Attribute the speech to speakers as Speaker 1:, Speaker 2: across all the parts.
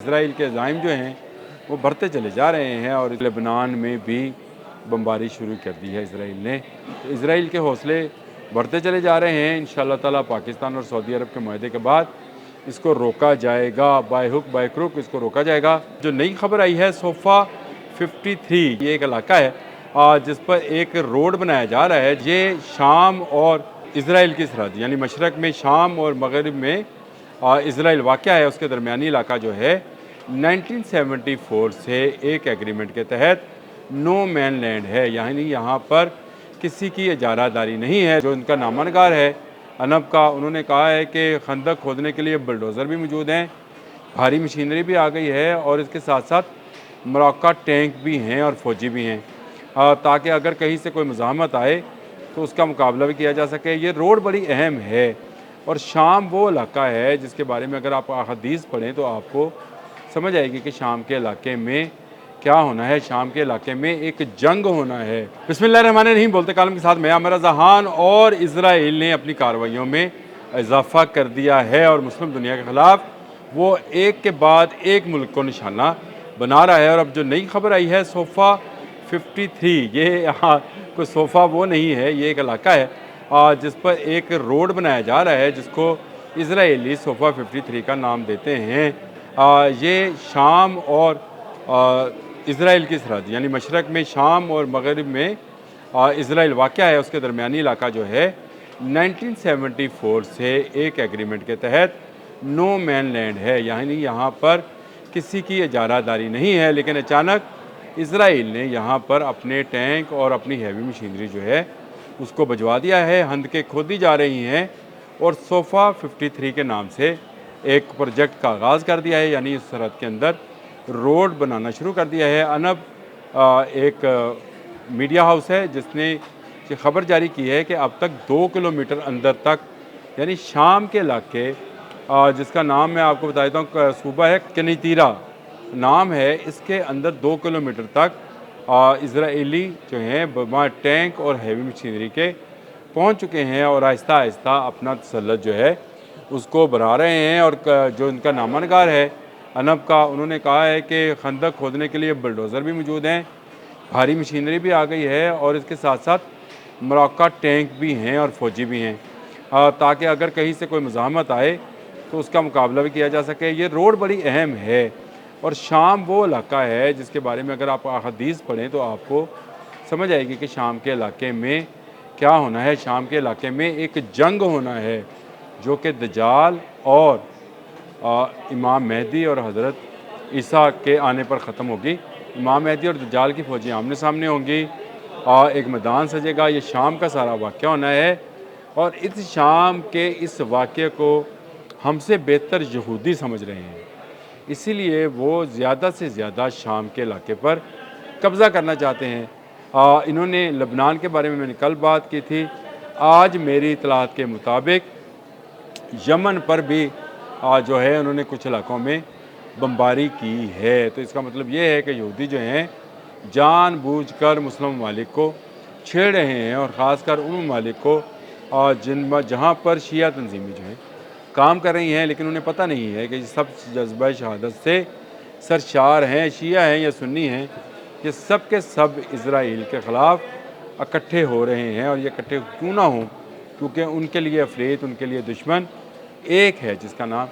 Speaker 1: اسرائیل کے عزائم جو ہیں وہ بڑھتے چلے جا رہے ہیں اور لبنان میں بھی بمباری شروع کر دی ہے اسرائیل نے۔ تو اسرائیل کے حوصلے بڑھتے چلے جا رہے ہیں۔ انشاءاللہ تعالیٰ پاکستان اور سعودی عرب کے معاہدے کے بعد اس کو روکا جائے گا، بائی ہک بائی کروک اس کو روکا جائے گا۔ جو نئی خبر آئی ہے صوفہ 53 یہ ایک علاقہ ہے جس پر ایک روڈ بنایا جا رہا ہے۔ یہ شام اور اسرائیل کی سرحد یعنی مشرق میں شام اور مغرب میں اسرائیل واقع ہے، اس کے درمیانی علاقہ جو ہے 1974 سے ایک ایگریمنٹ کے تحت نو مین لینڈ ہے، یعنی یہاں پر کسی کی اجارہ داری نہیں ہے۔ جو ان کا نامہ نگار ہے انب کا، انہوں نے کہا ہے کہ خندق کھودنے کے لیے بلڈوزر بھی موجود ہیں، بھاری مشینری بھی آ گئی ہے اور اس کے ساتھ ساتھ مراقہ ٹینک بھی ہیں اور فوجی بھی ہیں، تاکہ اگر کہیں سے کوئی مزاحمت آئے تو اس کا مقابلہ بھی کیا جا سکے۔ یہ روڈ بڑی اہم ہے اور شام وہ علاقہ ہے جس کے بارے میں اگر آپ احادیث پڑھیں تو آپ کو سمجھ آئے گی کہ شام کے علاقے میں کیا ہونا ہے۔ شام کے علاقے میں ایک جنگ ہونا ہے۔ بسم اللہ الرحمن الرحیم بولتے کالم کے ساتھ میں عامر ذہان۔ اور اسرائیل نے اپنی کارروائیوں میں اضافہ کر دیا ہے اور مسلم دنیا کے خلاف وہ ایک کے بعد ایک ملک کو نشانہ بنا رہا ہے۔ اور اب جو نئی خبر آئی ہے صوفہ 53 یہ کوئی صوفہ وہ نہیں ہے، یہ ایک علاقہ ہے جس پر ایک روڈ بنایا جا رہا ہے جس کو اسرائیلی صوفہ 53 کا نام دیتے ہیں۔ یہ شام اور اسرائیل کی سرحد یعنی مشرق میں شام اور مغرب میں اسرائیل واقع ہے، اس کے درمیانی علاقہ جو ہے 1974 سے ایک ایگریمنٹ کے تحت نو مین لینڈ ہے، یعنی یہاں پر کسی کی اجارہ داری نہیں ہے۔ لیکن اچانک اسرائیل نے یہاں پر اپنے ٹینک اور اپنی ہیوی مشینری جو ہے اس کو بھجوا دیا ہے، خندقیں کھودی جا رہی ہیں اور صوفہ 53 کے نام سے ایک پروجیکٹ کا آغاز کر دیا ہے، یعنی اس سرحد کے اندر روڈ بنانا شروع کر دیا ہے۔ انب ایک میڈیا ہاؤس ہے جس نے یہ خبر جاری کی ہے کہ اب تک 2 کلومیٹر اندر تک یعنی شام کے علاقے جس کا نام میں آپ کو بتا دیتا ہوں، صوبہ ہے کنیتیرا نام ہے، اس کے اندر 2 کلومیٹر تک اسرائیلی جو ہیں ٹینک اور ہیوی مشینری کے پہنچ چکے ہیں اور آہستہ آہستہ اپنا تسلط جو ہے اس کو بڑھا رہے ہیں۔ اور جو ان کا نامہ نگار ہے انب کا، انہوں نے کہا ہے کہ خندق کھودنے کے لیے بلڈوزر بھی موجود ہیں، بھاری مشینری بھی آ گئی ہے اور اس کے ساتھ ساتھ مراقہ ٹینک بھی ہیں اور فوجی بھی ہیں، تاکہ اگر کہیں سے کوئی مزاحمت آئے تو اس کا مقابلہ بھی کیا جا سکے۔ یہ روڈ بڑی اہم ہے اور شام وہ علاقہ ہے جس کے بارے میں اگر آپ احادیث پڑھیں تو آپ کو سمجھ آئے گی کہ شام کے علاقے میں کیا ہونا ہے۔ شام کے علاقے میں ایک جنگ ہونا ہے جو کہ دجال اور امام مہدی اور حضرت عیسیٰ کے آنے پر ختم ہوگی۔ امام مہدی اور دجال کی فوجیں آمنے سامنے ہوں گی، ایک میدان سجے گا، یہ شام کا سارا واقعہ ہونا ہے۔ اور اس شام کے اس واقعے کو ہم سے بہتر یہودی سمجھ رہے ہیں، اسی لیے وہ زیادہ سے زیادہ شام کے علاقے پر قبضہ کرنا چاہتے ہیں۔ انہوں نے لبنان کے بارے میں نے کل بات کی تھی، آج میری اطلاعات کے مطابق یمن پر بھی جو ہے انہوں نے کچھ علاقوں میں بمباری کی ہے۔ تو اس کا مطلب یہ ہے کہ یہودی جو ہیں جان بوجھ کر مسلم ممالک کو چھیڑ رہے ہیں، اور خاص کر ان ممالک کو جہاں پر شیعہ تنظیمیں جو ہیں کام کر رہی ہیں، لیکن انہیں پتہ نہیں ہے کہ یہ سب جذبہ شہادت سے سرشار ہیں، شیعہ ہیں یا سنی ہیں، یہ سب کے سب اسرائیل کے خلاف اکٹھے ہو رہے ہیں۔ اور یہ اکٹھے کیوں نہ ہوں، کیونکہ ان کے لیے افریت، ان کے لیے دشمن ایک ہے جس کا نام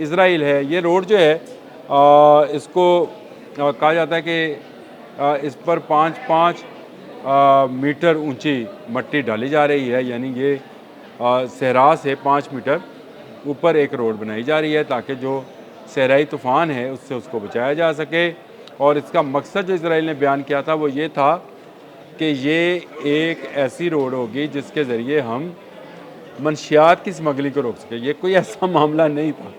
Speaker 1: اسرائیل ہے۔ یہ روڈ جو ہے اس کو کہا جاتا ہے کہ اس پر 5 میٹر اونچی مٹی ڈالی جا رہی ہے، یعنی یہ صحرا سے 5 میٹر اوپر ایک روڈ بنائی جا رہی ہے تاکہ جو صحرائی طوفان ہے اس سے اس کو بچایا جا سکے۔ اور اس کا مقصد جو اسرائیل نے بیان کیا تھا وہ یہ تھا کہ یہ ایک ایسی روڈ ہوگی جس کے ذریعے ہم منشیات کی اسمگلنگ کو روک سکے۔ یہ کوئی ایسا معاملہ نہیں تھا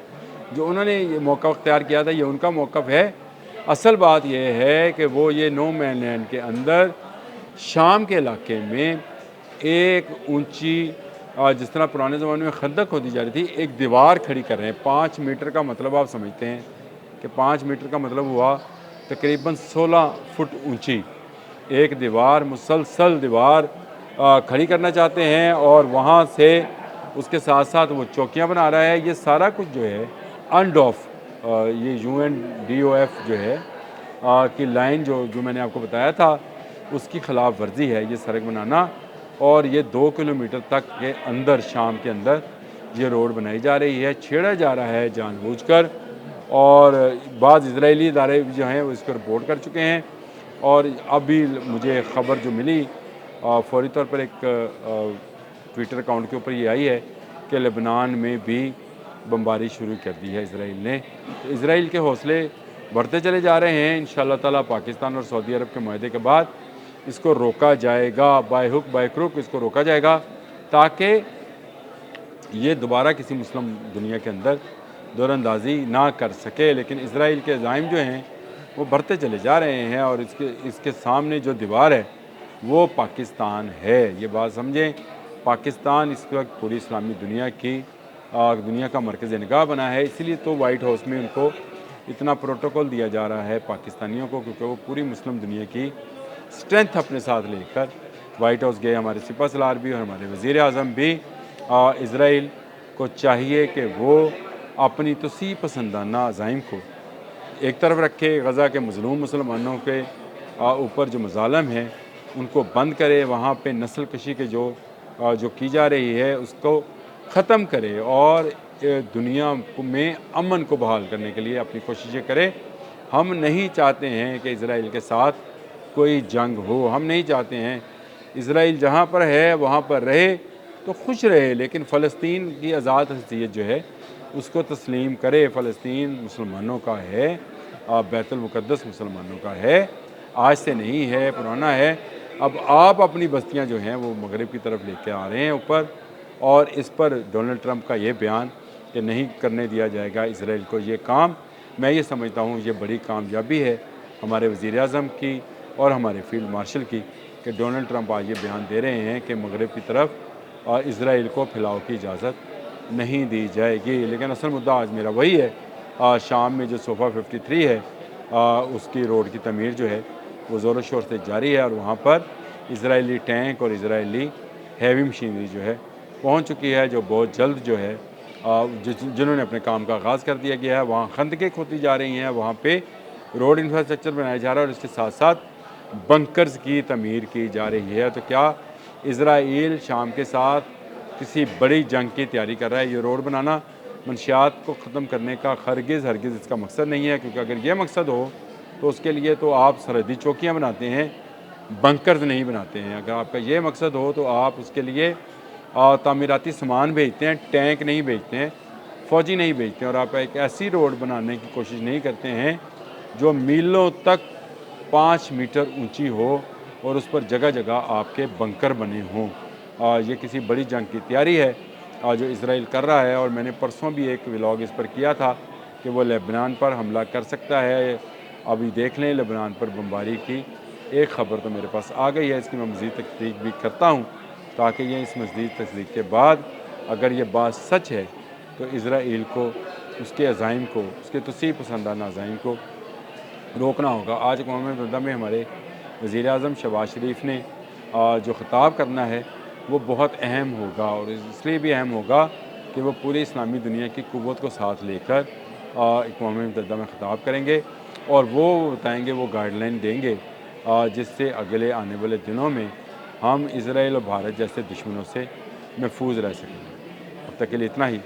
Speaker 1: جو انہوں نے یہ موقع اختیار کیا تھا، یہ ان کا موقف ہے۔ اصل بات یہ ہے کہ وہ یہ نو مین لینڈ کے اندر شام کے علاقے میں ایک اونچی جس طرح پرانے زمانے میں خندق کھودی جا رہی تھی، ایک دیوار کھڑی کر رہے ہیں۔ 5 میٹر کا مطلب آپ سمجھتے ہیں کہ 5 میٹر کا مطلب ہوا تقریباً 16 فٹ اونچی ایک دیوار، مسلسل دیوار کھڑی کرنا چاہتے ہیں، اور وہاں سے اس کے ساتھ ساتھ وہ چوکیاں بنا رہا ہے۔ یہ سارا کچھ جو ہے انڈ آف یہ UNDOF جو ہے کی لائن جو میں نے آپ کو بتایا تھا اس کی خلاف ورزی ہے یہ سڑک بنانا، اور یہ 2 کلومیٹر تک کے اندر شام کے اندر یہ روڈ بنائی جا رہی ہے، چھیڑا جا رہا ہے جان بوجھ کر، اور بعض اسرائیلی ادارے جو ہیں وہ اس کو رپورٹ کر چکے ہیں، اور اب بھی مجھے خبر جو ملی فوری طور پر ایک ٹویٹر اکاؤنٹ کے اوپر یہ آئی ہے کہ لبنان میں بھی بمباری شروع کر دی ہے اسرائیل نے۔ تو اسرائیل کے حوصلے بڑھتے چلے جا رہے ہیں، انشاءاللہ تعالیٰ پاکستان اور سعودی عرب کے معاہدے کے بعد اس کو روکا جائے گا، بائی ہک بائی کروک اس کو روکا جائے گا، تاکہ یہ دوبارہ کسی مسلم دنیا کے اندر دور اندازی نہ کر سکے۔ لیکن اسرائیل کے عزائم جو ہیں وہ بڑھتے چلے جا رہے ہیں، اور اس کے سامنے جو دیوار ہے وہ پاکستان ہے، یہ بات سمجھیں۔ پاکستان اس وقت پوری اسلامی دنیا کا مرکز نگاہ بنا ہے، اسی لیے تو وائٹ ہاؤس میں ان کو اتنا پروٹوکول دیا جا رہا ہے پاکستانیوں کو، کیونکہ وہ پوری مسلم دنیا کی اسٹرینتھ اپنے ساتھ لے کر وائٹ ہاؤس گئے۔ ہمارے سپہ سالار بھی اور ہمارے وزیر اعظم بھی۔ اسرائیل کو چاہیے کہ وہ اپنی توسیع پسندانہ عزائم کو ایک طرف رکھے، غزہ کے مظلوم مسلمانوں کے اوپر جو مظالم ہیں ان کو بند کرے، وہاں پہ نسل کشی کے جو کی جا رہی ہے اس کو ختم کرے، اور دنیا میں امن کو بحال کرنے کے لیے اپنی کوششیں کرے۔ ہم نہیں چاہتے ہیں کہ اسرائیل کے ساتھ کوئی جنگ ہو، ہم نہیں چاہتے ہیں اسرائیل جہاں پر ہے وہاں پر رہے تو خوش رہے، لیکن فلسطین کی آزاد حیثیت جو ہے اس کو تسلیم کرے۔ فلسطین مسلمانوں کا ہے، بیت المقدس مسلمانوں کا ہے، آج سے نہیں ہے، پرانا ہے۔ اب آپ اپنی بستیاں جو ہیں وہ مغرب کی طرف لے کے آ رہے ہیں اوپر، اور اس پر ڈونلڈ ٹرمپ کا یہ بیان کہ نہیں کرنے دیا جائے گا اسرائیل کو یہ کام، میں یہ سمجھتا ہوں یہ بڑی کامیابی ہے ہمارے وزیر اعظم کی اور ہمارے فیلڈ مارشل کی، کہ ڈونلڈ ٹرمپ آج یہ بیان دے رہے ہیں کہ مغرب کی طرف اسرائیل کو پھیلاؤ کی اجازت نہیں دی جائے گی۔ لیکن اصل مدعا آج میرا وہی ہے، شام میں جو صوفہ 53 ہے اس کی روڈ کی تعمیر جو ہے وہ زور و شور سے جاری ہے، اور وہاں پر اسرائیلی ٹینک اور اسرائیلی ہیوی مشینری جو ہے پہنچ چکی ہے، جو بہت جلد جو ہے جنہوں نے اپنے کام کا آغاز کر دیا گیا ہے، وہاں خندقیں کھودی جا رہی ہیں، وہاں پہ روڈ انفراسٹرکچر بنایا جا رہا ہے، اور اس کے ساتھ ساتھ بنکرز کی تعمیر کی جا رہی ہے۔ تو کیا اسرائیل شام کے ساتھ کسی بڑی جنگ کی تیاری کر رہا ہے؟ یہ روڈ بنانا منشیات کو ختم کرنے کا ہرگز اس کا مقصد نہیں ہے، کیونکہ اگر یہ مقصد ہو تو اس کے لیے تو آپ سرحدی چوکیاں بناتے ہیں، بنکرز نہیں بناتے ہیں۔ اگر آپ کا یہ مقصد ہو تو آپ اس کے لیے تعمیراتی سامان بھیجتے ہیں، ٹینک نہیں بھیجتے ہیں، فوجی نہیں بھیجتے ہیں، اور آپ ایک ایسی روڈ بنانے کی کوشش نہیں کرتے ہیں جو میلوں تک 5 میٹر اونچی ہو اور اس پر جگہ جگہ آپ کے بنکر بنے ہوں۔ یہ کسی بڑی جنگ کی تیاری ہے جو اسرائیل کر رہا ہے، اور میں نے پرسوں بھی ایک ولاگ اس پر کیا تھا کہ وہ لبنان پر حملہ کر سکتا ہے۔ ابھی دیکھ لیں لبنان پر بمباری کی ایک خبر تو میرے پاس آ گئی ہے، اس کی میں مزید تصدیق بھی کرتا ہوں، تاکہ یہ اس مزید تصدیق کے بعد اگر یہ بات سچ ہے تو اسرائیل کو اس کے عزائم کو، اس کے توسیع پسندانہ عزائم کو روکنا ہوگا۔ آج اقوام متحدہ میں ہمارے وزیر اعظم شہباز شریف نے جو خطاب کرنا ہے وہ بہت اہم ہوگا، اور اس لیے بھی اہم ہوگا کہ وہ پوری اسلامی دنیا کی قوت کو ساتھ لے کر اقوام متحدہ میں خطاب کریں گے، اور وہ بتائیں گے، وہ گائیڈ لائن دیں گے جس سے اگلے آنے والے دنوں میں ہم اسرائیل اور بھارت جیسے دشمنوں سے محفوظ رہ سکیں گے۔ اب تک کے لیے اتنا ہی۔